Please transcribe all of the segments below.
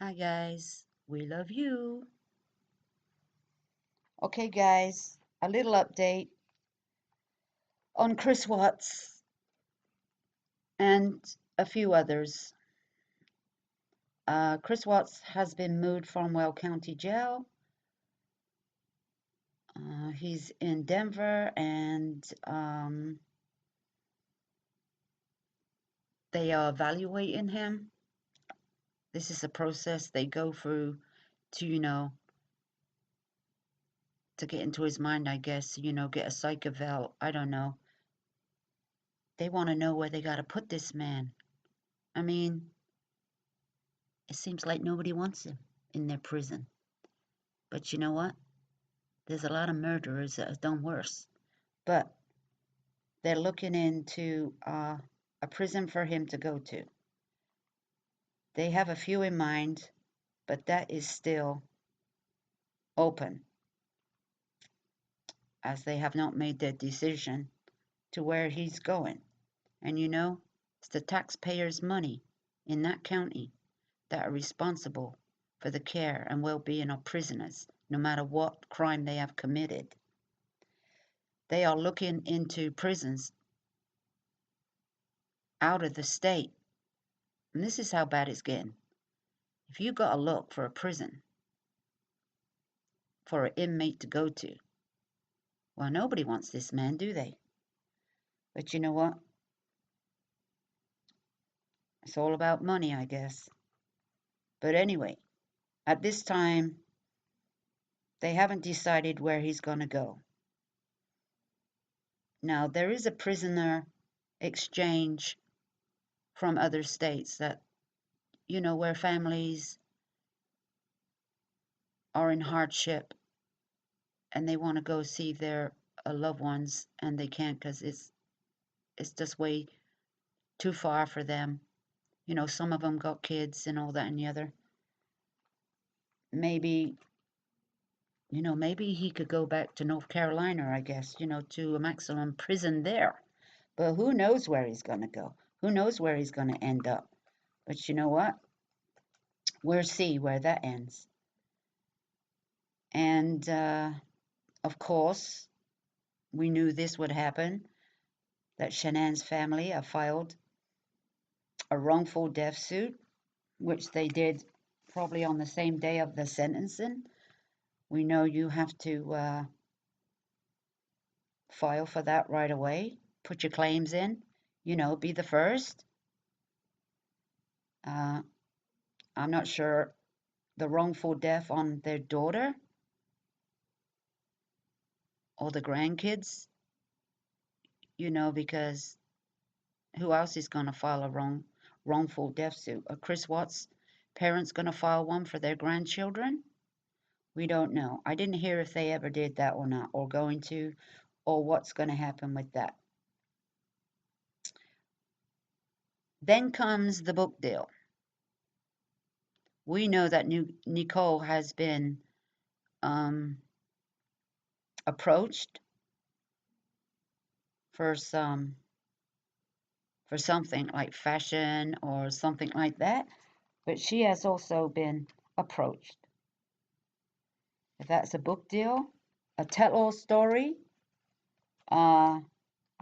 Hi guys, we love you. Okay guys, a little update on Chris Watts and a few others. Chris Watts has been moved from Weld County Jail. He's in Denver and they are evaluating him. This is a process they go through to, to get into his mind, I guess, get a psych eval. I don't know. They want to know where they got to put this man. I mean, it seems like nobody wants him in their prison. But you know what? There's a lot of murderers that have done worse. But they're looking into a prison for him to go to. They have a few in mind, but that is still open as they have not made their decision to where he's going. And it's the taxpayers' money in that county that are responsible for the care and well-being of prisoners, no matter what crime they have committed. They are looking into prisons out of the state. And this is how bad it's getting. If you got to look for a prison for an inmate to go to, well, nobody wants this man, do they? But you know what? It's all about money, I guess. But anyway, at this time, they haven't decided where he's going to go. Now, there is a prisoner exchange from other states that, where families are in hardship and they want to go see their loved ones and they can't because it's just way too far for them. Some of them got kids and all that and the other. Maybe, maybe he could go back to North Carolina, I guess, to a maximum prison there. But who knows where he's going to go? Who knows where he's going to end up? But you know what? We'll see where that ends. And, of course, we knew this would happen, that Shanann's family have filed a wrongful death suit, which they did probably on the same day of the sentencing. We know you have to file for that right away. Put your claims in, be the first. I'm not sure the wrongful death on their daughter or the grandkids, because who else is going to file a wrongful death suit? Are Chris Watts' parents going to file one for their grandchildren? We don't know. I didn't hear if they ever did that or not, or going to, or what's going to happen with that. Then comes the book deal. We know that Nicole has been approached for something like fashion or something like that, but she has also been approached. If that's a book deal, a tell-all story, I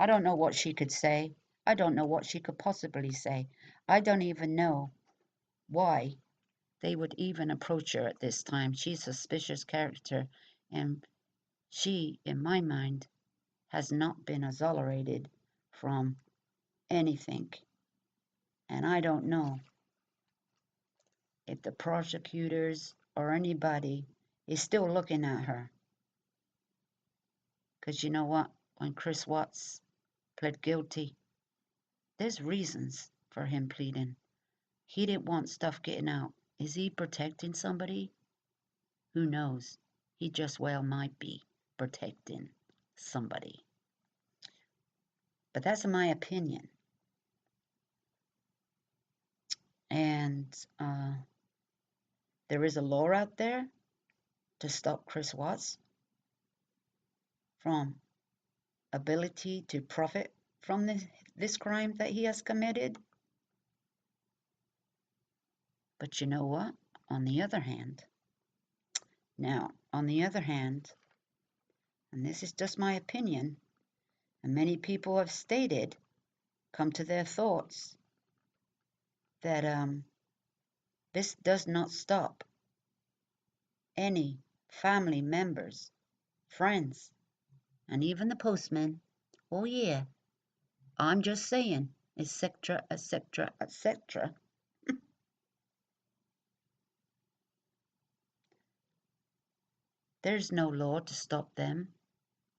don't know what she could say. I don't know what she could possibly say. I don't even know why they would even approach her at this time. She's a suspicious character, and she, in my mind, has not been exonerated from anything. And I don't know if the prosecutors or anybody is still looking at her. Because you know what? When Chris Watts pled guilty, there's reasons for him pleading. He didn't want stuff getting out. Is he protecting somebody? Who knows? He just well might be protecting somebody. But that's my opinion. And there is a law out there to stop Chris Watts from ability to profit from this crime that he has committed. But you know what? on the other hand, and this is just my opinion, and many people have stated, come to their thoughts, that this does not stop any family members, friends, and even the postman. Oh yeah, I'm just saying, etc., etc., etc. There's no law to stop them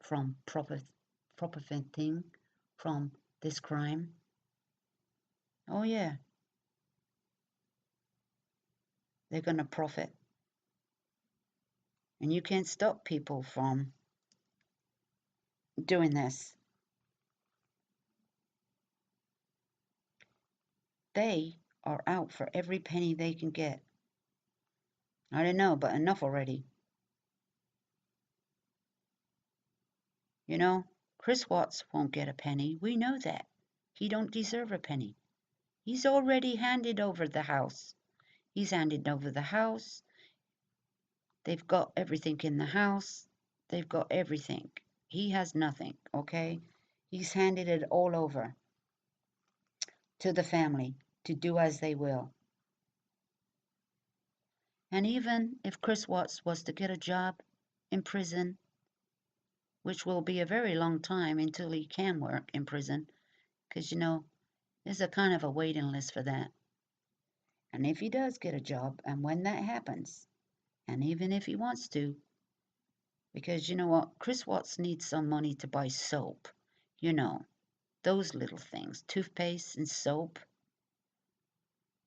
from profiting from this crime. Oh yeah, they're going to profit. And you can't stop people from doing this. They are out for every penny they can get. I don't know, but enough already. You know, Chris Watts won't get a penny. We know that. He don't deserve a penny. He's already handed over the house. He's handed over the house. They've got everything in the house. They've got everything. He has nothing, okay? He's handed it all over to the family to do as they will. And even if Chris Watts was to get a job in prison, which will be a very long time until he can work in prison, because, you know, there's a kind of a waiting list for that. And if he does get a job, and when that happens, and even if he wants to, because you know what, Chris Watts needs some money to buy soap, you know, those little things, toothpaste and soap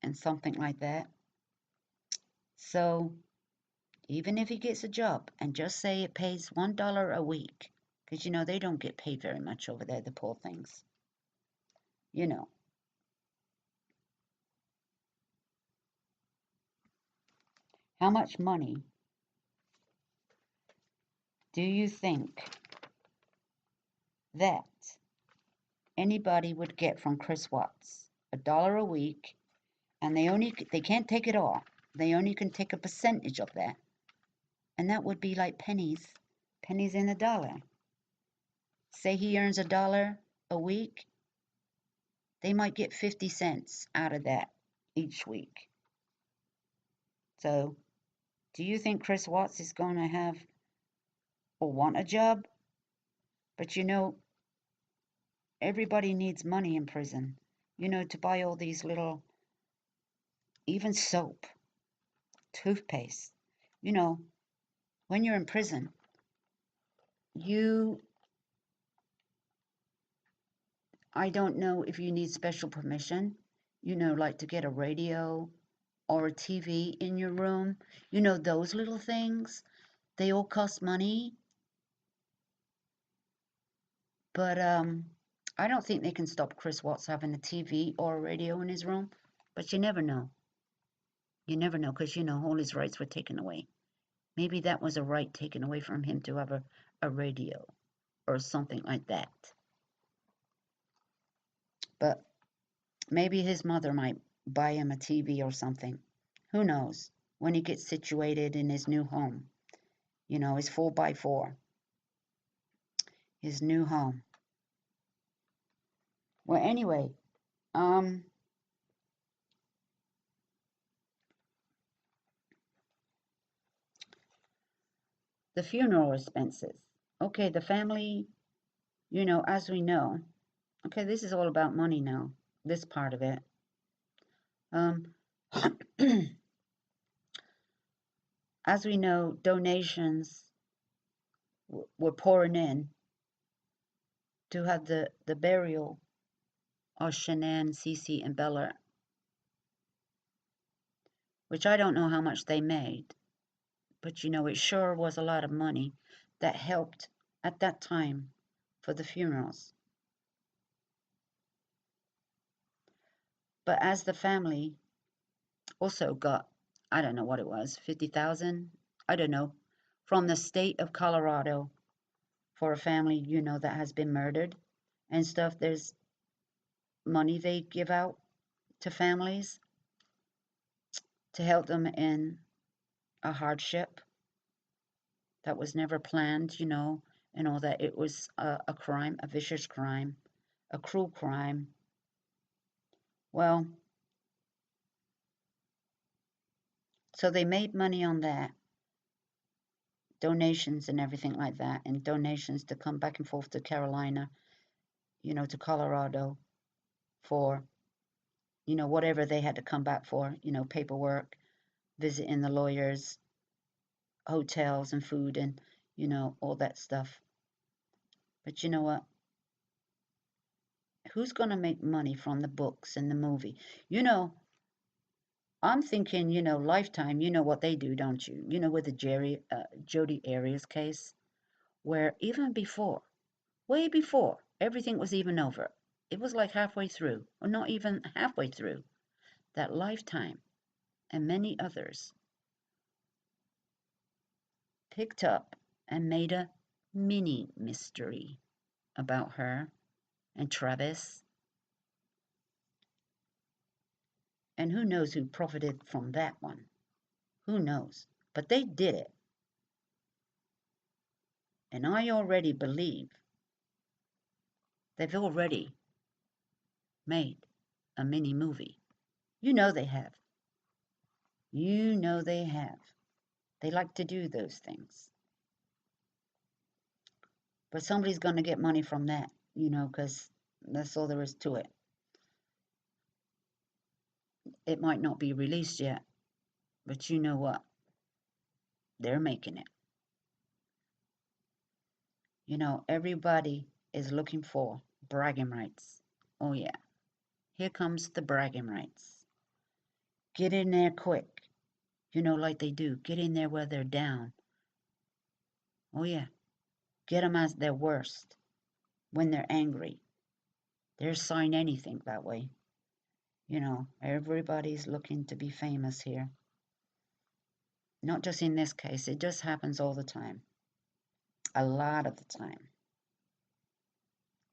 and something like that. So even if he gets a job, and just say it pays $1 a week, because you know they don't get paid very much over there, the poor things, you know. How much money do you think that anybody would get from Chris Watts? $1 a week, and they can't take it all. They only can take a percentage of that, and that would be like pennies in a dollar. Say he earns $1 a week, they might get 50 cents out of that each week. So, do you think Chris Watts is going to have or want a job? But you know, everybody needs money in prison, you know, to buy all these little, even soap, toothpaste. You know, when you're in prison, I don't know if you need special permission, you know, like to get a radio or a TV in your room. You know, those little things, they all cost money. But I don't think they can stop Chris Watts having a TV or a radio in his room. But you never know. You never know, because, you know, all his rights were taken away. Maybe that was a right taken away from him to have a radio or something like that. But maybe his mother might buy him a TV or something. Who knows? When he gets situated in his new home. You know, his 4x4. His new home. Well, anyway, the funeral expenses. Okay, the family, you know, as we know, okay, this is all about money now, this part of it. As we know, donations were pouring in to have the burial of Shanann, Cece, and Bella, which I don't know how much they made, but you know, it sure was a lot of money that helped at that time for the funerals. But as the family also got, I don't know what it was, 50,000, I don't know, from the state of Colorado for a family, you know, that has been murdered and stuff. There's money they give out to families to help them in a hardship that was never planned, and all that. It was a crime, a vicious crime, a cruel crime. Well, so they made money on that, donations and everything like that, and donations to come back and forth to Carolina, to Colorado for, whatever they had to come back for, paperwork, visiting the lawyers, hotels and food and, all that stuff. But you know what? Who's going to make money from the books and the movie? I'm thinking, Lifetime, you know what they do, don't you? With the Jodi Arias case, where even before, way before everything was even over, it was like halfway through, or not even halfway through, that Lifetime and many others picked up and made a mini mystery about her and Travis. And who knows who profited from that one? Who knows? But they did it. And I already believe they've already made a mini movie. You know they have. You know they have. They like to do those things. But somebody's going to get money from that, because that's all there is to it. It might not be released yet, but you know what? They're making it. Everybody is looking for bragging rights. Oh, yeah. Here comes the bragging rights. Get in there quick. Like they do. Get in there where they're down. Oh, yeah. Get them as their worst. When they're angry. They're sign anything that way. Everybody's looking to be famous here. Not just in this case. It just happens all the time. A lot of the time.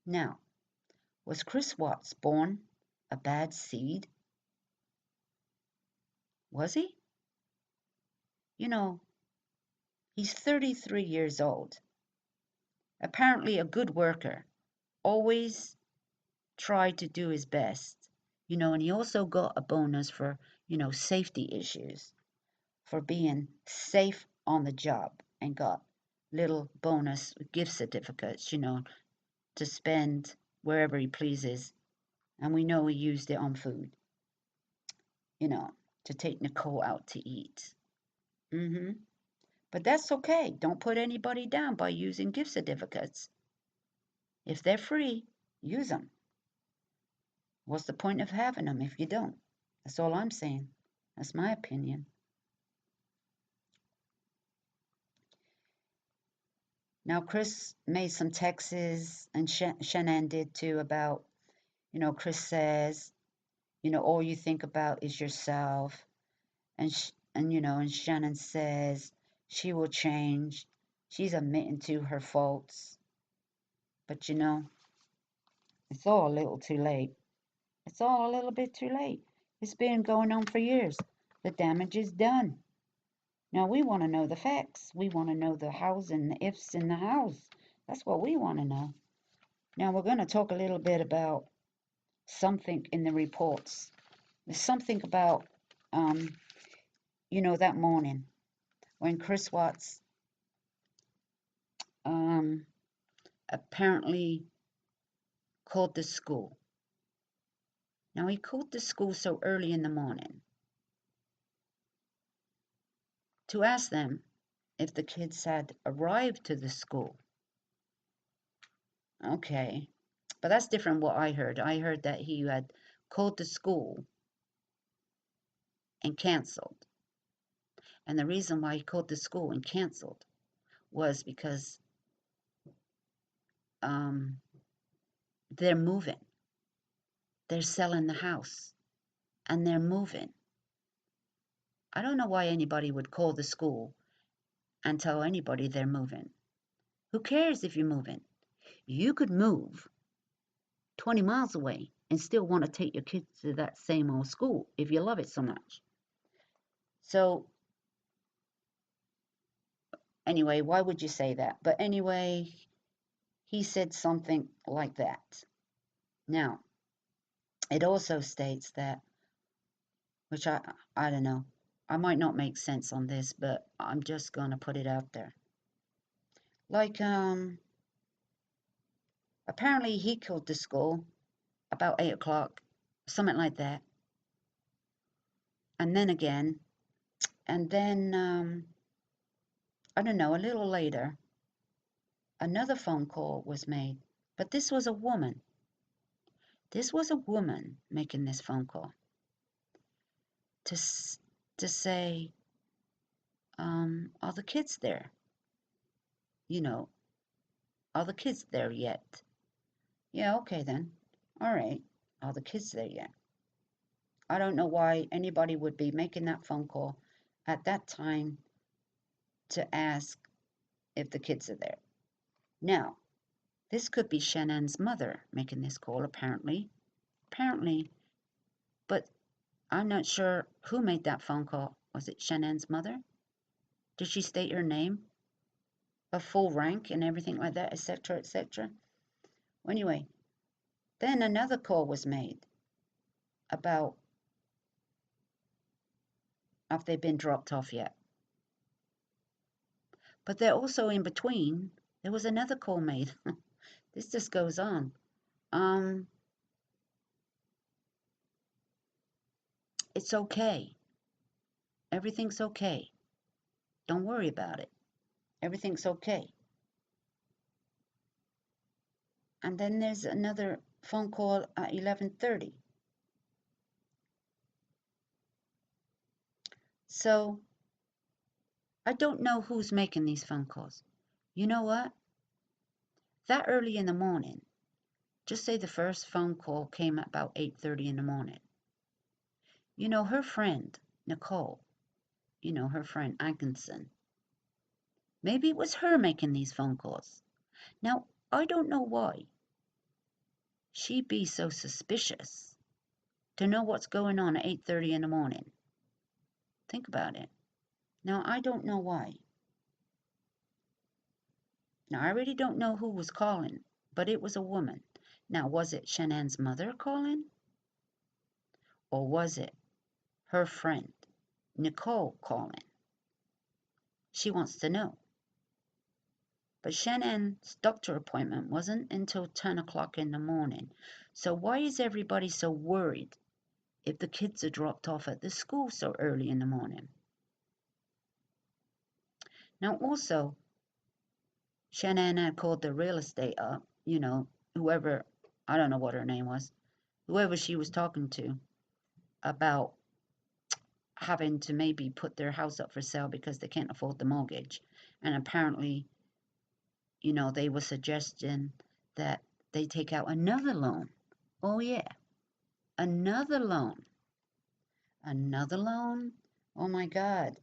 Now, was Chris Watts born a bad seed? Was he? He's 33 years old. Apparently a good worker. Always tried to do his best. And he also got a bonus for, safety issues. For being safe on the job. And got little bonus gift certificates, to spend wherever he pleases. And we know he used it on food. To take Nicole out to eat. But that's okay. Don't put anybody down by using gift certificates. If they're free, use them. What's the point of having them if you don't? That's all I'm saying. That's my opinion. Now, Chris made some texts, and Shannon did too, about, Chris says, all you think about is yourself. And Shannon says she will change. She's admitting to her faults. But it's all a little too late. It's all a little bit too late. It's been going on for years. The damage is done. Now we want to know the facts. We want to know the hows and the ifs in the hows. That's what we want to know. Now we're going to talk a little bit about something in the reports. There's something about, that morning when Chris Watts apparently called the school. Now he called the school so early in the morning to ask them if the kids had arrived to the school. Okay, but that's different what I heard. I heard that he had called the school and canceled. And the reason why he called the school and canceled was because they're moving. They're selling the house and they're moving. I don't know why anybody would call the school and tell anybody they're moving. Who cares if you're moving? You could move 20 miles away and still want to take your kids to that same old school if you love it so much. So Anyway, why would you say that? But anyway, he said something like that. Now, it also states that, which I don't know, I might not make sense on this, but I'm just gonna put it out there. Like, apparently he killed the school about 8 o'clock, something like that. And then again, and then, I don't know, a little later, another phone call was made. But this was a woman. This was a woman making this phone call to say, are the kids there? You know, are the kids there yet? Yeah, okay then. All right. Are the kids there yet? I don't know why anybody would be making that phone call at that time to ask if the kids are there. Now, this could be Shannon's mother making this call, apparently. Apparently, but I'm not sure who made that phone call. Was it Shannon's mother? Did she state her name, her full rank, and everything like that, etc., etc.? Well, anyway, then another call was made about if they've been dropped off yet. But there also in between, there was another call made. This just goes on. It's okay. Everything's okay. Don't worry about it. Everything's okay. And then there's another phone call at 11:30. So I don't know who's making these phone calls. You know what? That early in the morning, just say the first phone call came at about 8:30 in the morning. You know, her friend, Nicole, you know, her friend Atkinson, maybe it was her making these phone calls. Now, I don't know why she'd be so suspicious to know what's going on at 8:30 in the morning. Think about it. Now, I don't know why. Now, I really don't know who was calling, but it was a woman. Now, was it Shannon's mother calling? Or was it her friend, Nicole, calling? She wants to know. But Shannon's doctor appointment wasn't until 10 o'clock in the morning. So why is everybody so worried if the kids are dropped off at the school so early in the morning? Now, also, Shannon had called the real estate up, you know, whoever, I don't know what her name was, whoever she was talking to about having to maybe put their house up for sale because they can't afford the mortgage. And apparently, you know, they were suggesting that they take out another loan. Oh, yeah, another loan. Another loan? Oh, my God.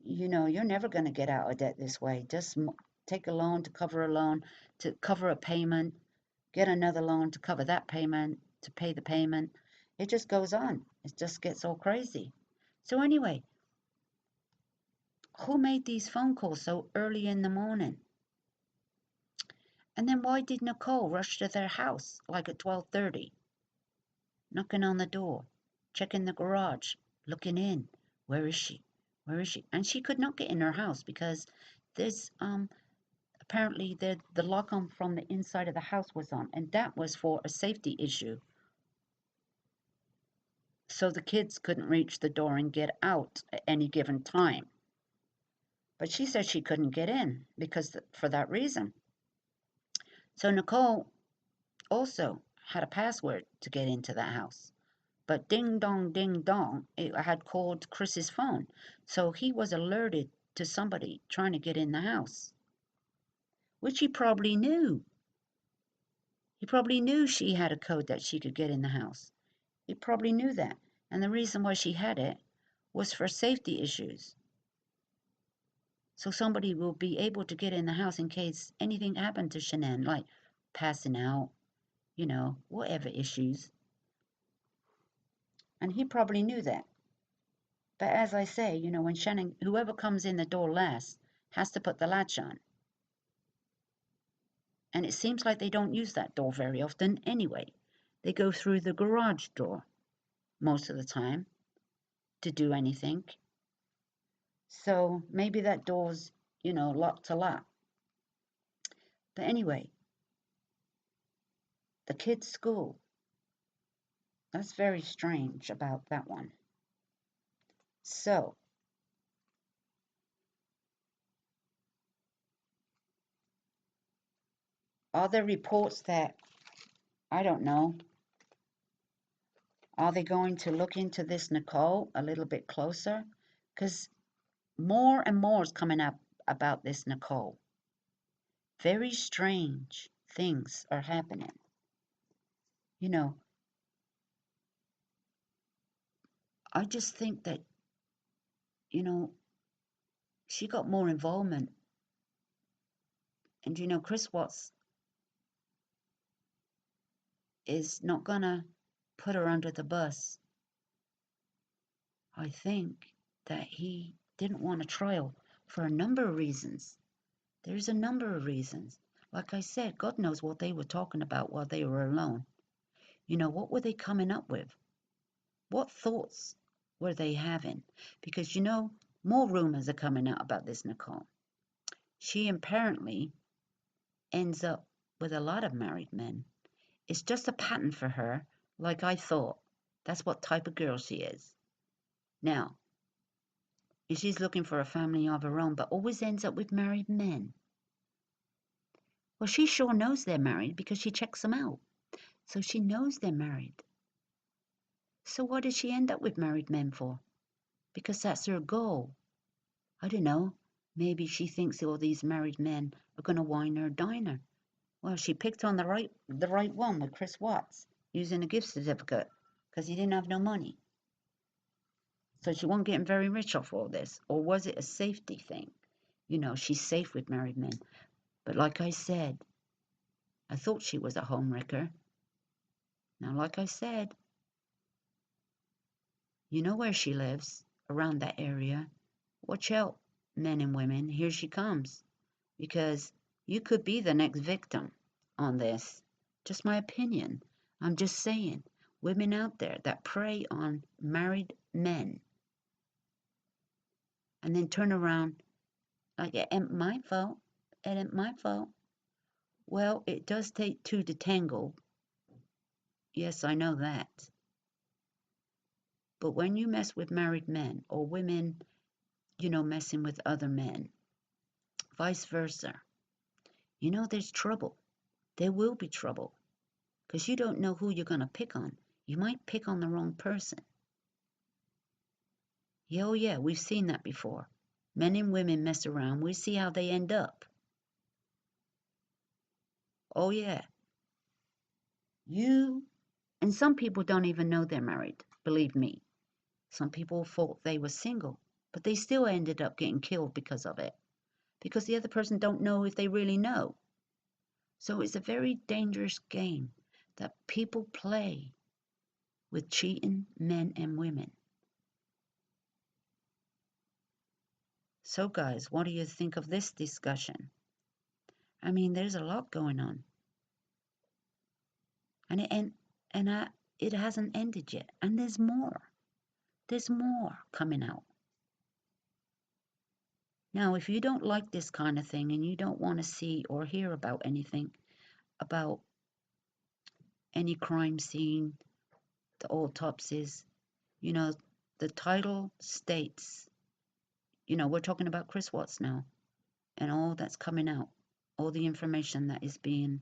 You know, you're never going to get out of debt this way. Just take a loan to cover a loan, to cover a payment, get another loan to cover that payment, to pay the payment. It just goes on. It just gets all crazy. So anyway, who made these phone calls so early in the morning? And then why did Nicole rush to their house like at 12:30, knocking on the door, checking the garage, looking in? Where is she? Where is she? And she could not get in her house because there's apparently the lock on from the inside of the house was on, and that was for a safety issue. So the kids couldn't reach the door and get out at any given time. But she said she couldn't get in because for that reason. So Nicole also had a password to get into that house. But ding dong, it had called Chris's phone. So he was alerted to somebody trying to get in the house, which he probably knew. He probably knew she had a code that she could get in the house. He probably knew that. And the reason why she had it was for safety issues. So somebody will be able to get in the house in case anything happened to Shannon, like passing out, you know, whatever issues. And he probably knew that. But as I say, you know, when Shannon, whoever comes in the door last, has to put the latch on. And it seems like they don't use that door very often anyway. They go through the garage door most of the time to do anything. So maybe that door's, locked to lock. But anyway, the kids' school. That's very strange about that one. So, are there reports that, I don't know, are they going to look into this Nicole a little bit closer? Because more and more is coming up about this Nicole. Very strange things are happening. I just think that, she got more involvement. And, Chris Watts is not going to put her under the bus. I think that he didn't want a trial for a number of reasons. There's a number of reasons. Like I said, God knows what they were talking about while they were alone. What were they coming up with? What thoughts were they having? Because, more rumors are coming out about this Nicole. She apparently ends up with a lot of married men. It's just a pattern for her, like I thought. That's what type of girl she is. Now, she's looking for a family of her own, but always ends up with married men. Well, she sure knows they're married because she checks them out. So she knows they're married. So what does she end up with married men for? Because that's her goal. I don't know. Maybe she thinks all these married men are going to wine her, dine her. Well, she picked on the right one with Chris Watts using a gift certificate because he didn't have no money. So she wasn't getting very rich off all this. Or was it a safety thing? She's safe with married men. But like I said, I thought she was a homewrecker. Now, like I said, you know where she lives, around that area. Watch out, men and women. Here she comes. Because you could be the next victim on this. Just my opinion. I'm just saying, women out there that prey on married men and then turn around like, it ain't my fault. It ain't my fault. Well, it does take two to tango. Yes, I know that. But when you mess with married men or women, messing with other men, vice versa, there's trouble. There will be trouble because you don't know who you're going to pick on. You might pick on the wrong person. Yeah, oh yeah, we've seen that before. Men and women mess around. We see how they end up. Oh yeah. And some people don't even know they're married, believe me. Some people thought they were single, but they still ended up getting killed because of it. Because the other person don't know if they really know. So it's a very dangerous game that people play with cheating men and women. So guys, what do you think of this discussion? I mean, there's a lot going on. It hasn't ended yet. And there's more. There's more coming out. Now, if you don't like this kind of thing and you don't want to see or hear about anything about any crime scene, the autopsies, the title states, we're talking about Chris Watts now and all that's coming out, all the information that is being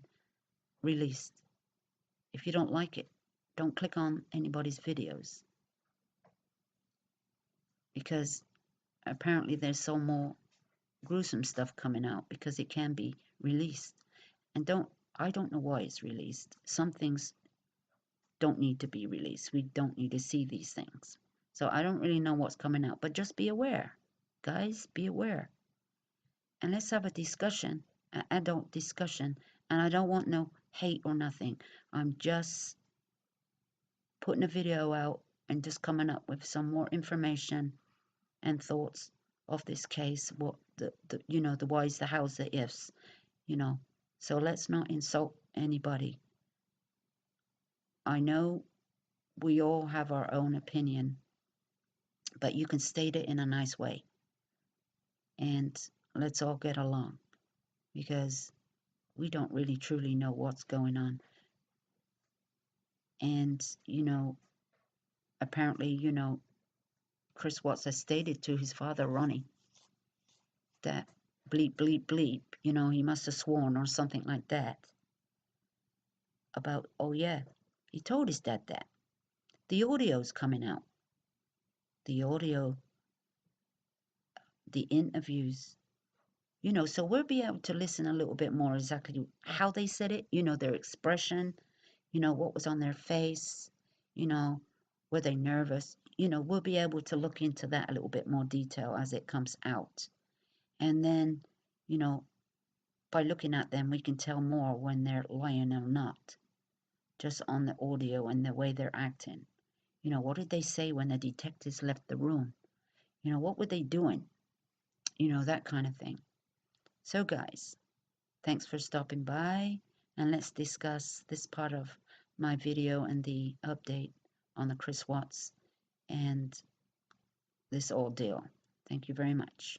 released. If you don't like it, don't click on anybody's videos because apparently there's some more gruesome stuff coming out because it can be released. And I don't know why it's released. Some things don't need to be released. We don't need to see these things. So I don't really know what's coming out, but just be aware. Guys, be aware. And let's have a discussion, an adult discussion. And I don't want no hate or nothing. I'm just putting a video out and just coming up with some more information and thoughts of this case, what the you know, the whys, the hows, the ifs, you know. So let's not insult anybody. I know we all have our own opinion, but you can state it in a nice way, and let's all get along, because we don't really truly know what's going on. And apparently, Chris Watts has stated to his father Ronnie that bleep bleep bleep, he must have sworn or something like that about, oh yeah, he told his dad that. The audio's coming out. The audio, the interviews, so we'll be able to listen a little bit more exactly how they said it, their expression, what was on their face, were they nervous? We'll be able to look into that a little bit more detail as it comes out. And then, by looking at them, we can tell more when they're lying or not, just on the audio and the way they're acting. What did they say when the detectives left the room? What were they doing? That kind of thing. So, guys, thanks for stopping by, and let's discuss this part of my video and the update on the Chris Watts and this ordeal. Thank you very much.